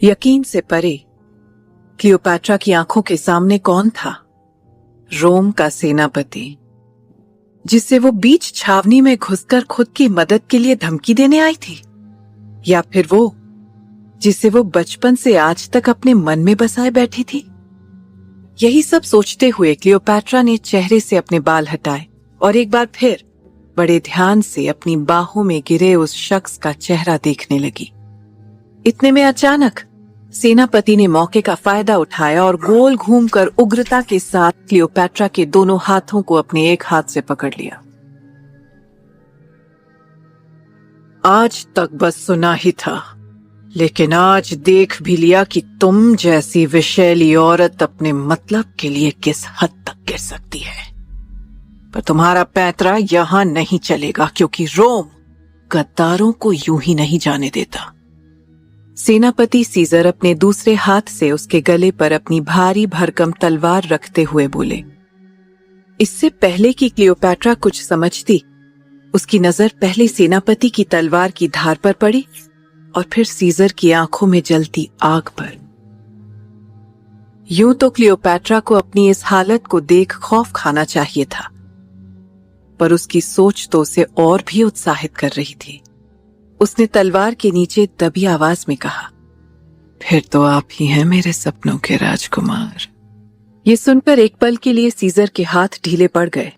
यकीन से परे क्लियोपैट्रा की आंखों के सामने कौन था? रोम का सेनापति, जिससे वो बीच छावनी में घुसकर खुद की मदद के लिए धमकी देने आई थी, या फिर वो जिसे वो बचपन से आज तक अपने मन में बसाए बैठी थी? यही सब सोचते हुए क्लियोपैट्रा ने चेहरे से अपने बाल हटाए और एक बार फिर बड़े ध्यान से अपनी बाहों में गिरे उस शख्स का चेहरा देखने लगी। इतने में अचानक सेनापति ने मौके का फायदा उठाया और गोल घूमकर उग्रता के साथ क्लियोपैट्रा के दोनों हाथों को अपने एक हाथ से पकड़ लिया। आज तक बस सुना ही था, लेकिन आज देख भी लिया कि तुम जैसी विषैली औरत अपने मतलब के लिए किस हद तक गिर सकती है। पर तुम्हारा पैंतरा यहां नहीं चलेगा, क्योंकि रोम गद्दारों को यूं ही नहीं जाने देता। सेनापति सीजर अपने दूसरे हाथ से उसके गले पर अपनी भारी भरकम तलवार रखते हुए बोले। इससे पहले कि क्लियोपैट्रा कुछ समझती, उसकी नजर पहले सेनापति की तलवार की धार पर पड़ी और फिर सीजर की आंखों में जलती आग पर। यूं तो क्लियोपैट्रा को अपनी इस हालत को देख खौफ खाना चाहिए था, पर उसकी सोच तो उसे और भी उत्साहित कर रही थी। उसने तलवार के नीचे दबी आवाज में कहा, फिर तो आप ही हैं मेरे सपनों के राजकुमार। ये सुनकर एक पल के लिए सीजर के हाथ ढीले पड़ गए,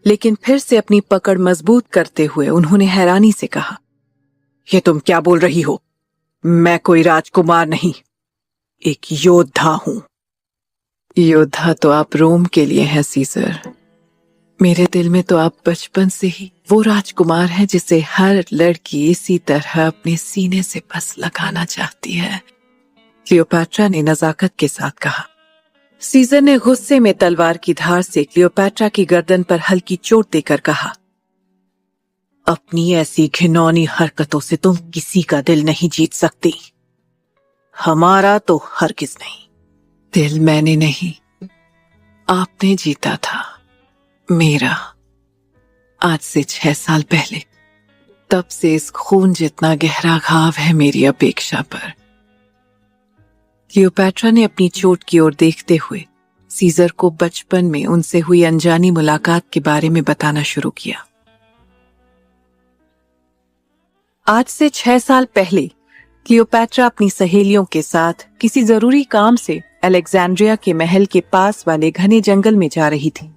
लेकिन फिर से अपनी पकड़ मजबूत करते हुए उन्होंने हैरानी से कहा, ये तुम क्या बोल रही हो? मैं कोई राजकुमार नहीं, एक योद्धा हूं। योद्धा तो आप रोम के लिए हैं सीजर। मेरे दिल में तो आप बचपन से ही वो राजकुमार हैं जिसे हर लड़की इसी तरह अपने सीने से बस लगाना चाहती है, क्लियोपैट्रा ने नजाकत के साथ कहा। सीजर ने गुस्से में तलवार की धार से क्लियोपैट्रा की गर्दन पर हल्की चोट देकर कहा, अपनी ऐसी घिनौनी हरकतों से तुम किसी का दिल नहीं जीत सकती, हमारा तो हरगिज नहीं। दिल मैंने नहीं, आपने जीता था, मेरा, आज से 6 साल पहले। तब से इस खून जितना गहरा घाव है मेरी अपेक्षा पर। क्लियोपैट्रा ने अपनी चोट की ओर देखते हुए सीजर को बचपन में उनसे हुई अनजानी मुलाकात के बारे में बताना शुरू किया। आज से 6 साल पहले क्लियोपैट्रा अपनी सहेलियों के साथ किसी जरूरी काम से अलेक्जेंड्रिया के महल के पास वाले घने जंगल में जा रही थी।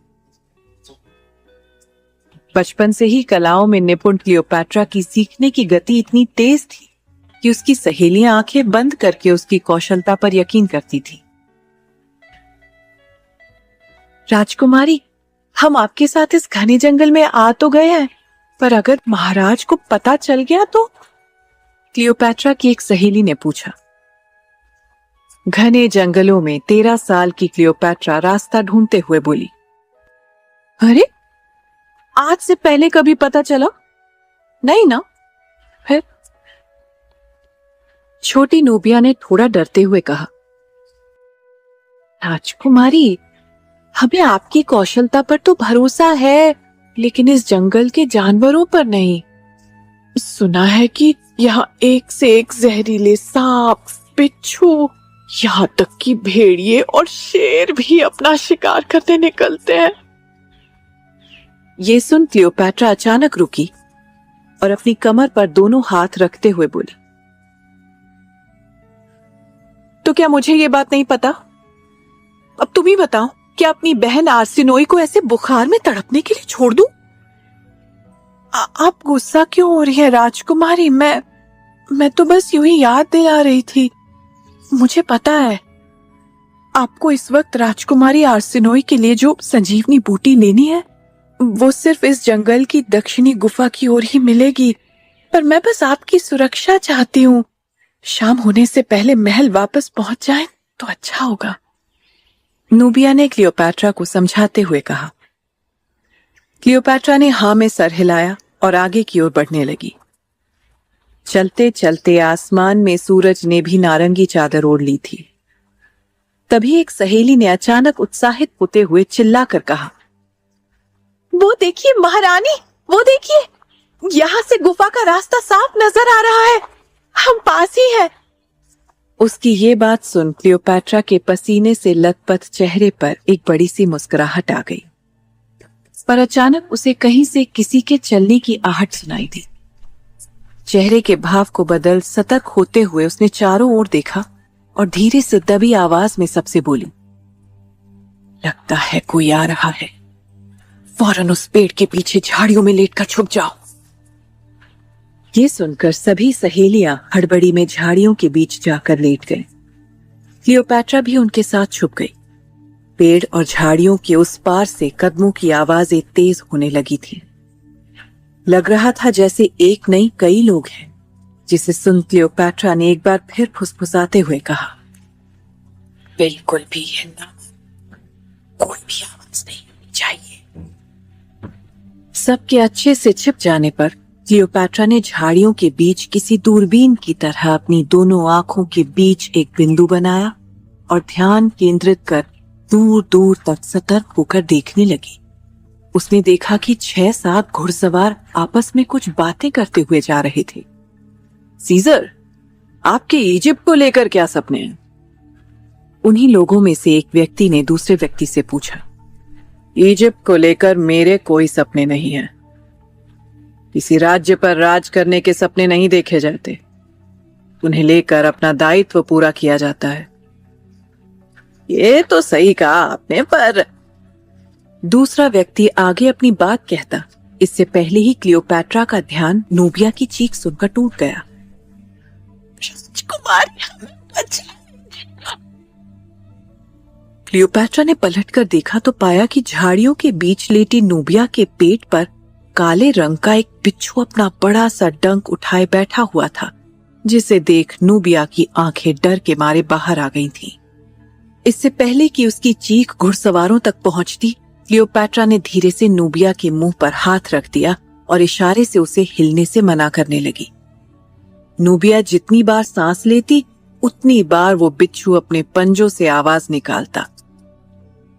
बचपन से ही कलाओं में निपुण क्लियोपैट्रा की सीखने की गति इतनी तेज थी कि उसकी सहेलियां आंखें बंद करके उसकी कौशलता पर यकीन करती थी। राजकुमारी, हम आपके साथ इस घने जंगल में आ तो गए हैं, पर अगर महाराज को पता चल गया तो? क्लियोपैट्रा की एक सहेली ने पूछा। घने जंगलों में 13 साल की क्लियोपैट्रा रास्ता ढूंढते हुए बोली, अरे आज से पहले कभी पता चला नहीं ना? फिर छोटी नूबिया ने थोड़ा डरते हुए कहा, राजकुमारी, हमें आपकी कौशलता पर तो भरोसा है, लेकिन इस जंगल के जानवरों पर नहीं। सुना है कि यहाँ एक से एक जहरीले सांप, बिच्छू, यहाँ तक कि भेड़िए और शेर भी अपना शिकार करने निकलते हैं। ये सुन क्लियोपैट्रा अचानक रुकी और अपनी कमर पर दोनों हाथ रखते हुए बोली, तो क्या मुझे ये बात नहीं पता? अब तुम ही बताओ, क्या अपनी बहन आर्सेनोई को ऐसे बुखार में तड़पने के लिए छोड़ दूं? आप गुस्सा क्यों हो रही है राजकुमारी? मैं तो बस यूं ही याद दिला रही थी। मुझे पता है आपको इस वक्त राजकुमारी आर्सेनोई के लिए जो संजीवनी बूटी लेनी है वो सिर्फ इस जंगल की दक्षिणी गुफा की ओर ही मिलेगी, पर मैं बस आपकी सुरक्षा चाहती हूँ। शाम होने से पहले महल वापस पहुंच जाएं तो अच्छा होगा। नूबिया ने क्लियोपैट्रा को समझाते हुए कहा। क्लियोपैट्रा ने हाँ में सर हिलाया और आगे की ओर बढ़ने लगी। चलते चलते आसमान में सूरज ने भी नारंगी चादर ओढ़ ली थी। तभी एक सहेली ने अचानक उत्साहित होते हुए चिल्लाकर कहा, वो देखिए महारानी, वो देखिए, यहाँ से गुफा का रास्ता साफ नजर आ रहा है, हम पास ही है। उसकी ये बात सुन क्लियोपैट्रा के पसीने से लथपथ चेहरे पर एक बड़ी सी मुस्कुराहट आ गई, पर अचानक उसे कहीं से किसी के चलने की आहट सुनाई दी। चेहरे के भाव को बदल सतर्क होते हुए उसने चारों ओर देखा और धीरे से दबी आवाज में सबसे बोली, लगता है कोई आ रहा है, फौरन उस पेड़ के पीछे झाड़ियों में लेटकर छुप जाओ। ये सुनकर सभी सहेलियां हड़बड़ी में झाड़ियों के बीच जाकर लेट गए। क्लियोपैट्रा भी उनके साथ छुप गई। पेड़ और झाड़ियों के उस पार से कदमों की आवाजें तेज होने लगी थी। लग रहा था जैसे एक नहीं कई लोग हैं, जिसे सुन क्लियोपैट्रा ने एक बार फिर फुसफुसाते हुए कहा, बिल्कुल भी हिलना, कोई भी आवाज नहीं होनी चाहिए। सबके अच्छे से छिप जाने पर क्लियोपैट्रा ने झाड़ियों के बीच किसी दूरबीन की तरह अपनी दोनों आंखों के बीच एक बिंदु बनाया और ध्यान केंद्रित कर दूर दूर तक सतर्क होकर देखने लगी। उसने देखा कि 6-7 घुड़सवार आपस में कुछ बातें करते हुए जा रहे थे। सीजर, आपके इजिप्ट को लेकर क्या सपने हैं? उन्हीं लोगों में से एक व्यक्ति ने दूसरे व्यक्ति से पूछा। इजिप्ट को लेकर मेरे कोई सपने नहीं हैं। किसी राज्य पर राज करने के सपने नहीं देखे जाते, उन्हें लेकर अपना दायित्व पूरा किया जाता है। ये तो सही कहा आपने, पर दूसरा व्यक्ति आगे अपनी बात कहता, इससे पहले ही क्लियोपैट्रा का ध्यान नूबिया की चीख सुनकर टूट गया। क्लियोपैट्रा ने पलटकर देखा तो पाया कि झाड़ियों के बीच लेटी नूबिया के पेट पर काले रंग का एक बिच्छू अपना बड़ा सा डंक उठाए बैठा हुआ था, जिसे देख नूबिया की आंखें डर के मारे बाहर आ गई थीं। इससे पहले कि उसकी चीख घुड़सवारों तक पहुंचती, क्लियोपैट्रा ने धीरे से नूबिया के मुंह पर हाथ रख दिया और इशारे से उसे हिलने से मना करने लगी। नूबिया जितनी बार सांस लेती, उतनी बार वो बिच्छू अपने पंजों से आवाज निकालता।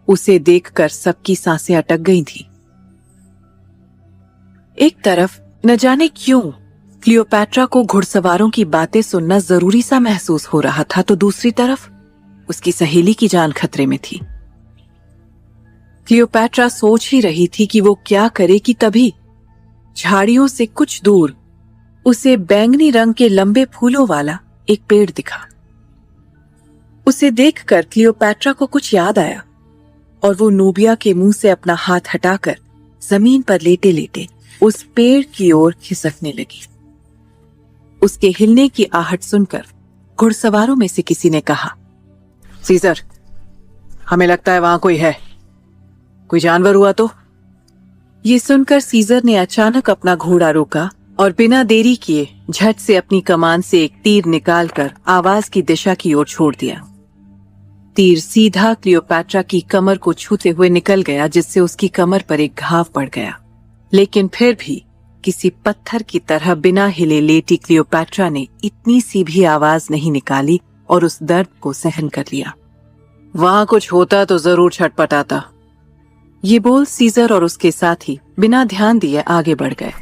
उसे देखकर सबकी सांसें अटक गई थी। एक तरफ न जाने क्यों क्लियोपैट्रा को घुड़सवारों की बातें सुनना जरूरी सा महसूस हो रहा था, तो दूसरी तरफ उसकी सहेली की जान खतरे में थी। क्लियोपैट्रा सोच ही रही थी कि वो क्या करे कि तभी झाड़ियों से कुछ दूर उसे बैंगनी रंग के लंबे फूलों वाला एक पेड़ दिखा। उसे देखकर क्लियोपैट्रा को कुछ याद आया और वो नूबिया के मुंह से अपना हाथ हटाकर जमीन पर लेटे लेटे उस पेड़ की ओर खिसकने लगी। उसके हिलने की आहट सुनकर घुड़सवारों में से किसी ने कहा, सीजर, हमें लगता है वहां कोई है। कोई जानवर हुआ तो? ये सुनकर सीजर ने अचानक अपना घोड़ा रोका और बिना देरी किए झट से अपनी कमान से एक तीर निकालकर आवाज की दिशा की ओर छोड़ दिया। तीर सीधा क्लियोपैट्रा की कमर को छूते हुए निकल गया, जिससे उसकी कमर पर एक घाव पड़ गया। लेकिन फिर भी किसी पत्थर की तरह बिना हिले लेटी क्लियोपैट्रा ने इतनी सी भी आवाज नहीं निकाली और उस दर्द को सहन कर लिया। वहां कुछ होता तो जरूर छटपटाता। ये बोल सीजर और उसके साथी बिना ध्यान दिए आगे बढ़ गए।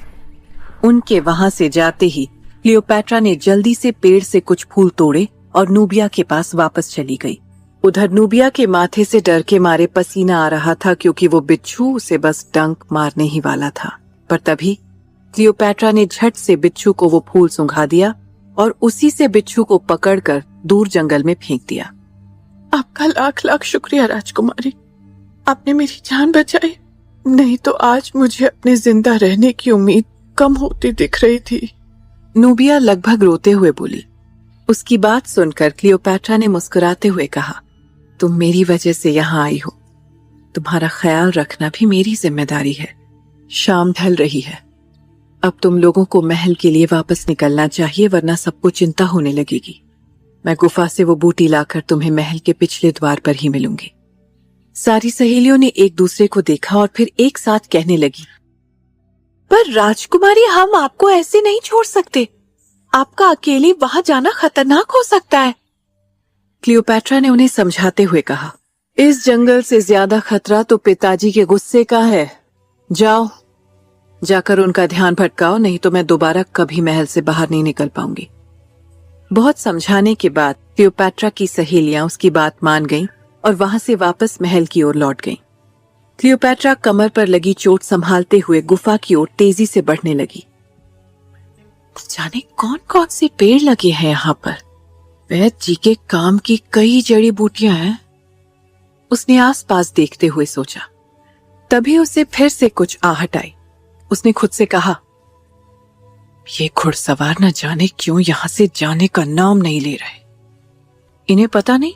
उनके वहां से जाते ही क्लियोपैट्रा ने जल्दी से पेड़ से कुछ फूल तोड़े और नूबिया के पास वापस चली गई। उधर नूबिया के माथे से डर के मारे पसीना आ रहा था, क्योंकि वो बिच्छू उसे बस डंक मारने ही वाला था। पर तभी क्लियोपैट्रा ने झट से बिच्छू को वो फूल सुंघा दिया और उसी से बिच्छू को पकड़कर दूर जंगल में फेंक दिया। आपका लाख लाख शुक्रिया राजकुमारी, आपने मेरी जान बचाई, नहीं तो आज मुझे अपने जिंदा रहने की उम्मीद कम होती दिख रही थी। नूबिया लगभग रोते हुए बोली। उसकी बात सुनकर क्लियोपैट्रा ने मुस्कुराते हुए कहा, तुम मेरी वजह से यहाँ आई हो, तुम्हारा ख्याल रखना भी मेरी जिम्मेदारी है। शाम ढल रही है, अब तुम लोगों को महल के लिए वापस निकलना चाहिए, वरना सबको चिंता होने लगेगी। मैं गुफा से वो बूटी लाकर तुम्हें महल के पिछले द्वार पर ही मिलूंगी। सारी सहेलियों ने एक दूसरे को देखा और फिर एक साथ कहने लगी, पर राजकुमारी, हम आपको ऐसे नहीं छोड़ सकते, आपका अकेले वहां जाना खतरनाक हो सकता है। क्लियोपैट्रा ने उन्हें समझाते हुए कहा, इस जंगल से ज्यादा खतरा तो पिताजी के गुस्से का है। जाओ, जाकर उनका ध्यान भटकाओ, नहीं तो मैं दोबारा कभी महल से बाहर नहीं निकल पाऊंगी। बहुत समझाने के बाद क्लियोपैट्रा की सहेलियां उसकी बात मान गईं और वहां से वापस महल की ओर लौट गईं। क्लियोपैट्रा कमर पर लगी चोट संभालते हुए गुफा की ओर तेजी से बढ़ने लगी। जाने कौन कौन से पेड़ लगे हैं यहाँ पर। वैद्य जी के काम की कई जड़ी बूटियां हैं। उसने आसपास देखते हुए सोचा। तभी उसे फिर से कुछ आहट आई। उसने खुद से कहा, ये घुड़सवार न जाने क्यों यहां से जाने का नाम नहीं ले रहे। इन्हें पता नहीं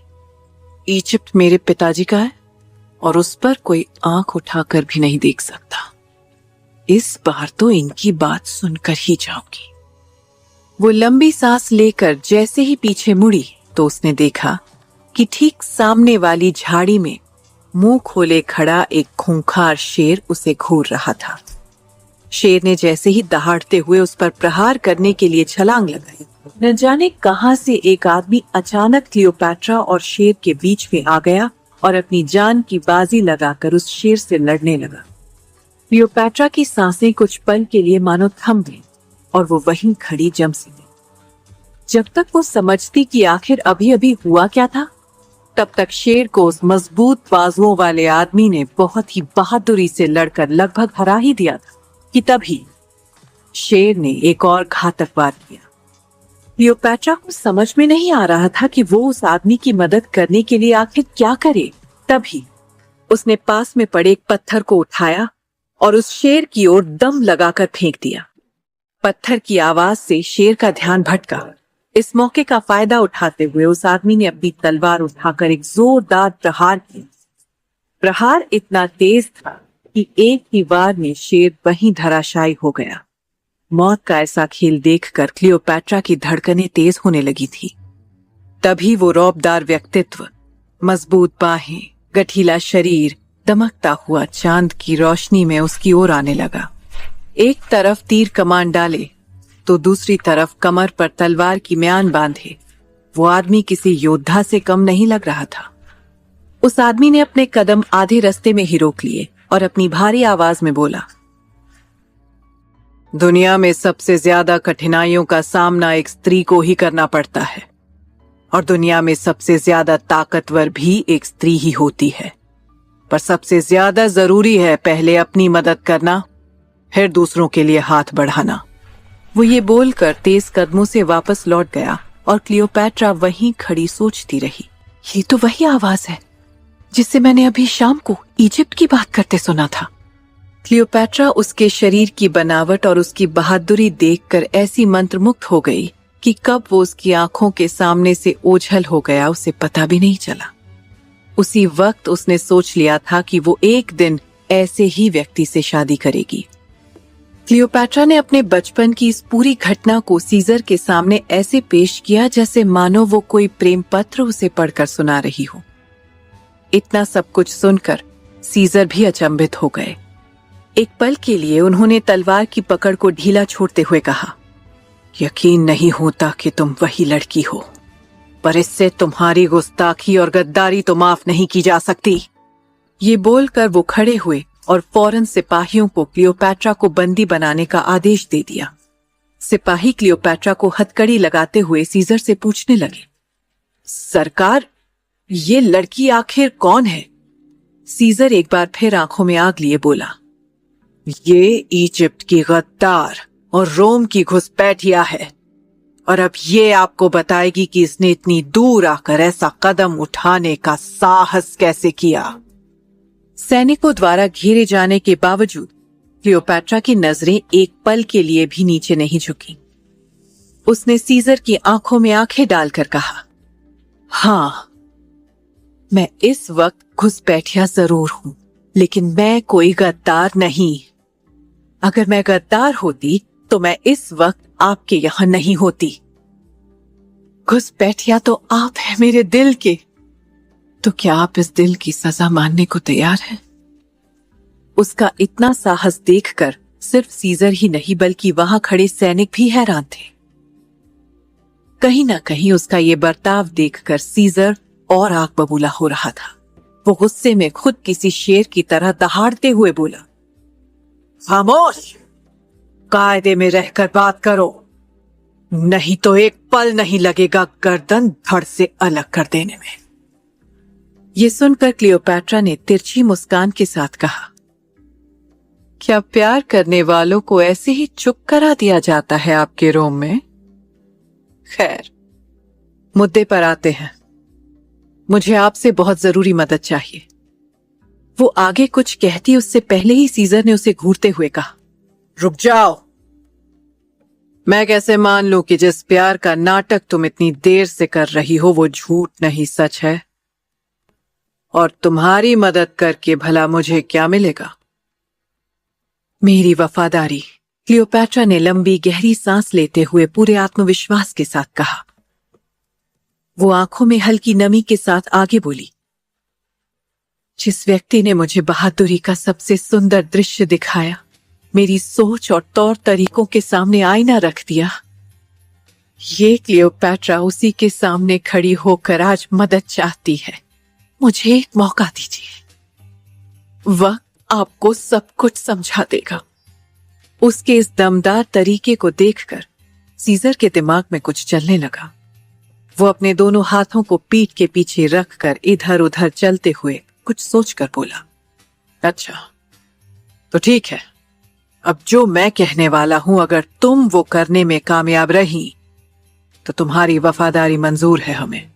इजिप्ट मेरे पिताजी का है और उस पर कोई आंख उठाकर भी नहीं देख सकता। इस बार तो इनकी बात सुनकर ही जाऊंगी। वो लंबी सांस लेकर जैसे ही पीछे मुड़ी तो उसने देखा कि ठीक सामने वाली झाड़ी में मुंह खोले खड़ा एक खूंखार शेर उसे घूर रहा था। शेर ने जैसे ही दहाड़ते हुए उस पर प्रहार करने के लिए छलांग लगाई, न जाने कहां से एक आदमी अचानक क्लियोपैट्रा और शेर के बीच में आ गया और अपनी जान की बाजी लगाकर उस शेर से लड़ने लगा। क्लियोपैट्रा की सांसें कुछ पल के लिए मानो थम गईं और वो वहीं खड़ी जम सी गई। जब तक वो समझती कि आखिर अभी अभी हुआ क्या था, तब तक शेर को उस मजबूत बाजुओं वाले आदमी ने बहुत ही बहादुरी से लड़कर लगभग हरा ही दिया था कि तभी शेर ने एक और घातक वार किया। क्लियोपैट्रा को समझ में नहीं आ रहा था कि वो उस आदमी की मदद करने के लिए आखिर क्या करे। तभी उसने पास में पड़े एक पत्थर को उठाया और उस शेर की ओर दम लगाकर फेंक दिया। पत्थर की आवाज से शेर का ध्यान भटका। इस मौके का फायदा उठाते हुए उस आदमी ने अपनी तलवार उठाकर एक जोरदार प्रहार किया। प्रहार इतना तेज था कि एक ही वार में शेर वहीं धराशायी हो गया। मौत का ऐसा खेल देखकर क्लियोपैट्रा की धड़कनें तेज होने लगी थी। तभी वो रौबदार व्यक्तित्व, मजबूत बाहें, गठीला शरीर दमकता हुआ चांद की रोशनी में उसकी ओर आने लगा। एक तरफ तीर कमान डाले तो दूसरी तरफ कमर पर तलवार की म्यान बांधे वो आदमी किसी योद्धा से कम नहीं लग रहा था। उस आदमी ने अपने कदम आधे रास्ते में ही रोक लिए और अपनी भारी आवाज में बोला, दुनिया में सबसे ज्यादा कठिनाइयों का सामना एक स्त्री को ही करना पड़ता है और दुनिया में सबसे ज्यादा ताकतवर भी एक स्त्री ही होती है, पर सबसे ज्यादा जरूरी है पहले अपनी मदद करना, फिर दूसरों के लिए हाथ बढ़ाना। वो ये बोलकर तेज कदमों से वापस लौट गया और क्लियोपैट्रा वहीं खड़ी सोचती रही। ये तो वही आवाज है जिससे मैंने अभी शाम को इजिप्ट की बात करते सुना था। क्लियोपैट्रा उसके शरीर की बनावट और उसकी बहादुरी देखकर ऐसी मंत्रमुग्ध हो गई कि कब वो उसकी आंखों के सामने से ओझल हो गया उसे पता भी नहीं चला। उसी वक्त उसने सोच लिया था कि वो एक दिन ऐसे ही व्यक्ति से शादी करेगी। क्लियोपैट्रा ने अपने बचपन की इस पूरी घटना को सीजर के सामने ऐसे पेश किया जैसे मानो वो कोई प्रेम पत्र उसे पढ़कर सुना रही हो। इतना सब कुछ सुनकर सीजर भी अचंभित हो गए। एक पल के लिए उन्होंने तलवार की पकड़ को ढीला छोड़ते हुए कहा, यकीन नहीं होता कि तुम वही लड़की हो, पर इससे तुम्हारी गुस्ताखी और गद्दारी तो माफ नहीं की जा सकती। ये बोलकर वो खड़े हुए और फौरन सिपाहियों को क्लियोपैट्रा को बंदी बनाने का आदेश दे दिया। सिपाही क्लियोपैट्रा को हथकड़ी लगाते हुए सीजर से पूछने लगे, सरकार, ये लड़की आखिर कौन है? सीजर एक बार फिर आंखों में आग लिए बोला, ये इजिप्ट की गद्दार और रोम की घुसपैठिया है और अब ये आपको बताएगी कि इसने इतनी दूर आकर ऐसा कदम उठाने का साहस कैसे किया। सैनिकों द्वारा घेरे जाने के बावजूद क्लियोपैट्रा की नजरें एक पल के लिए भी नीचे नहीं झुकी। उसने सीजर की आंखों में आंखें डालकर कहा, हां, मैं इस वक्त घुसपैठिया जरूर हूं, लेकिन मैं कोई गद्दार नहीं। अगर मैं गद्दार होती तो मैं इस वक्त आपके यहां नहीं होती। घुसपैठिया तो आप हैं मेरे दिल के, तो क्या आप इस दिल की सजा मानने को तैयार हैं? उसका इतना साहस देखकर सिर्फ सीजर ही नहीं बल्कि वहां खड़े सैनिक भी हैरान थे। कहीं ना कहीं उसका ये बर्ताव देखकर सीजर और आग बबूला हो रहा था। वो गुस्से में खुद किसी शेर की तरह दहाड़ते हुए बोला, खामोश, कायदे में रहकर बात करो। नहीं तो एक पल नहीं लगेगा गर्दन धड़ से अलग कर देने में। ये सुनकर क्लियोपैट्रा ने तिरछी मुस्कान के साथ कहा, क्या प्यार करने वालों को ऐसे ही चुप करा दिया जाता है आपके रोम में? खैर, मुद्दे पर आते हैं। मुझे आपसे बहुत जरूरी मदद चाहिए। वो आगे कुछ कहती उससे पहले ही सीजर ने उसे घूरते हुए कहा, रुक जाओ। मैं कैसे मान लूं कि जिस प्यार का नाटक तुम इतनी देर से कर रही हो वो झूठ नहीं सच है? और तुम्हारी मदद करके भला मुझे क्या मिलेगा? मेरी वफादारी, क्लियोपैट्रा ने लंबी गहरी सांस लेते हुए पूरे आत्मविश्वास के साथ कहा। वो आंखों में हल्की नमी के साथ आगे बोली, जिस व्यक्ति ने मुझे बहादुरी का सबसे सुंदर दृश्य दिखाया, मेरी सोच और तौर तरीकों के सामने आईना रख दिया, ये क्लियोपैट्रा उसी के सामने खड़ी होकर आज मदद चाहती है। मुझे एक मौका दीजिए, वक्त आपको सब कुछ समझा देगा। उसके इस दमदार तरीके को देखकर सीजर के दिमाग में कुछ चलने लगा। वो अपने दोनों हाथों को पीठ के पीछे रखकर इधर उधर चलते हुए कुछ सोचकर बोला, अच्छा तो ठीक है, अब जो मैं कहने वाला हूं अगर तुम वो करने में कामयाब रही तो तुम्हारी वफादारी मंजूर है हमें।